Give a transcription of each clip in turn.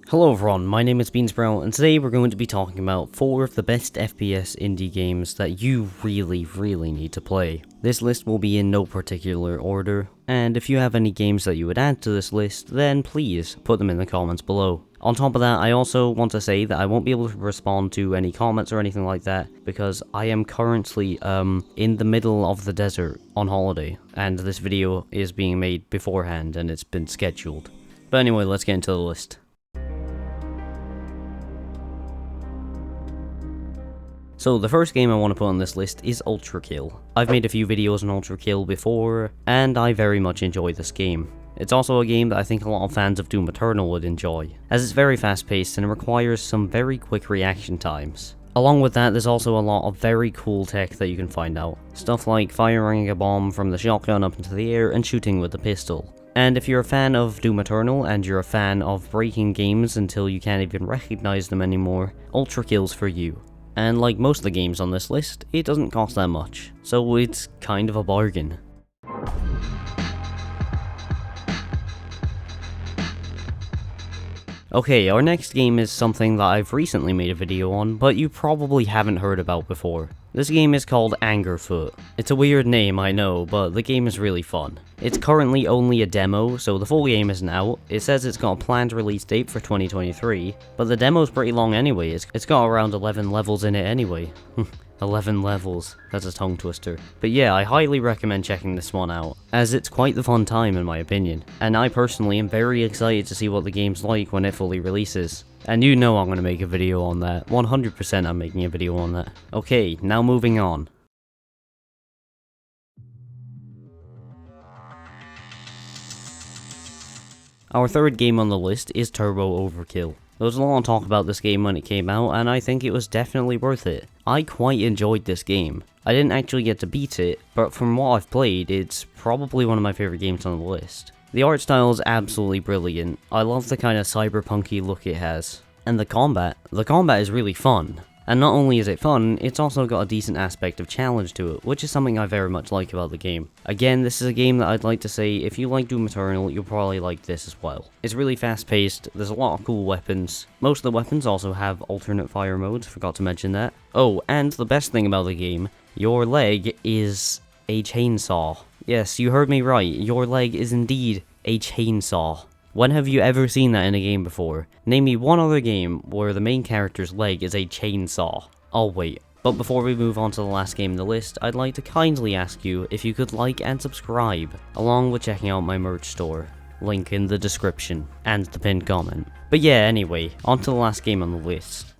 Hello everyone, my name is Beansprout, and today we're going to be talking about 4 of the best FPS indie games that you really need to play. This list will be in no particular order, and if you have any games that you would add to this list, then please put them in the comments below. On top of that, I also want to say that I won't be able to respond to any comments or anything like that, because I am currently in the middle of the desert on holiday, and this video is being made beforehand and it's been scheduled. But anyway, let's get into the list. So the first game I want to put on this list is ULTRAKILL. I've made a few videos on ULTRAKILL before, and I very much enjoy this game. It's also a game that I think a lot of fans of Doom Eternal would enjoy, as it's very fast paced and requires some very quick reaction times. Along with that, there's also a lot of very cool tech that you can find out. Stuff like firing a bomb from the shotgun up into the air and shooting with a pistol. And if you're a fan of Doom Eternal and you're a fan of breaking games until you can't even recognize them anymore, ULTRAKILL's for you. And like most of the games on this list, it doesn't cost that much, so it's kind of a bargain. Okay, our next game is something that I've recently made a video on, but you probably haven't heard about before. This game is called Angerfoot. It's a weird name, I know, but the game is really fun. It's currently only a demo, so the full game isn't out. It says it's got a planned release date for 2023, but the demo's pretty long anyway. It's got around 11 levels in it anyway. 11 levels, that's a tongue twister. But yeah, I highly recommend checking this one out, as it's quite the fun time in my opinion. And I personally am very excited to see what the game's like when it fully releases. And you know I'm going to make a video on that. 100% I'm making a video on that. Okay, now moving on. Our third game on the list is Turbo Overkill. There was a lot of talk about this game when it came out, and I think it was definitely worth it. I quite enjoyed this game. I didn't actually get to beat it, but from what I've played, it's probably one of my favourite games on the list. The art style is absolutely brilliant. I love the kind of cyberpunky look it has. And the combat is really fun. And not only is it fun, it's also got a decent aspect of challenge to it, which is something I very much like about the game. Again, this is a game that I'd like to say, if you like Doom Eternal, you'll probably like this as well. It's really fast paced, there's a lot of cool weapons. Most of the weapons also have alternate fire modes, forgot to mention that. Oh, and the best thing about the game, your leg is a chainsaw. Yes, you heard me right, your leg is indeed a chainsaw. When have you ever seen that in a game before? Name me one other game where the main character's leg is a chainsaw. I'll wait. But before we move on to the last game in the list, I'd like to kindly ask you if you could like and subscribe, along with checking out my merch store. Link in the description, and the pinned comment. But yeah, anyway, on to the last game on the list.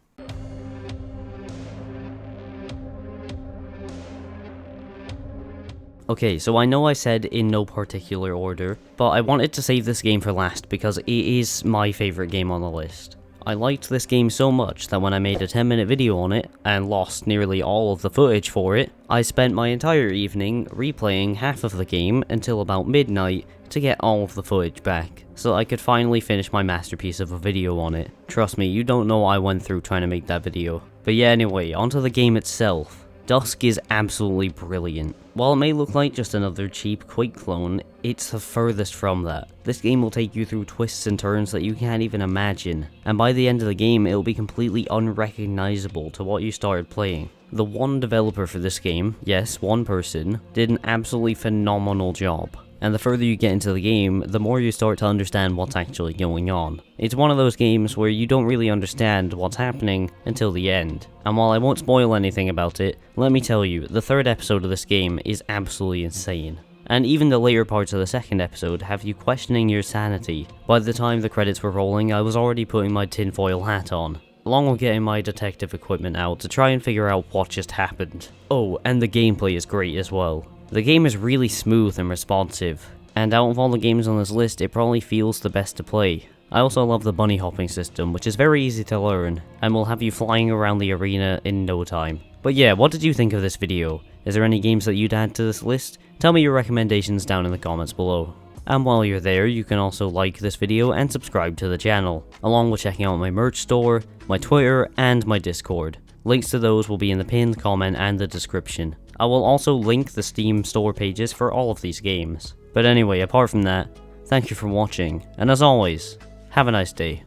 Okay, so I know I said in no particular order, but I wanted to save this game for last because it is my favourite game on the list. I liked this game so much that when I made a 10-minute video on it, and lost nearly all of the footage for it, I spent my entire evening replaying half of the game until about midnight to get all of the footage back, so I could finally finish my masterpiece of a video on it. Trust me, you don't know what I went through trying to make that video. But yeah, anyway, onto the game itself. Dusk is absolutely brilliant. While it may look like just another cheap Quake clone, it's the furthest from that. This game will take you through twists and turns that you can't even imagine, and by the end of the game it'll be completely unrecognizable to what you started playing. The one developer for this game, yes, one person, did an absolutely phenomenal job. And the further you get into the game, the more you start to understand what's actually going on. It's one of those games where you don't really understand what's happening until the end. And while I won't spoil anything about it, let me tell you, the third episode of this game is absolutely insane. And even the later parts of the second episode have you questioning your sanity. By the time the credits were rolling, I was already putting my tinfoil hat on, along with getting my detective equipment out to try and figure out what just happened. Oh, and the gameplay is great as well. The game is really smooth and responsive, and out of all the games on this list, it probably feels the best to play. I also love the bunny hopping system, which is very easy to learn, and will have you flying around the arena in no time. But yeah, what did you think of this video? Is there any games that you'd add to this list? Tell me your recommendations down in the comments below. And while you're there, you can also like this video and subscribe to the channel, along with checking out my merch store, my Twitter, and my Discord. Links to those will be in the pinned comment and the description. I will also link the Steam store pages for all of these games. But anyway, apart from that, thank you for watching, and as always, have a nice day.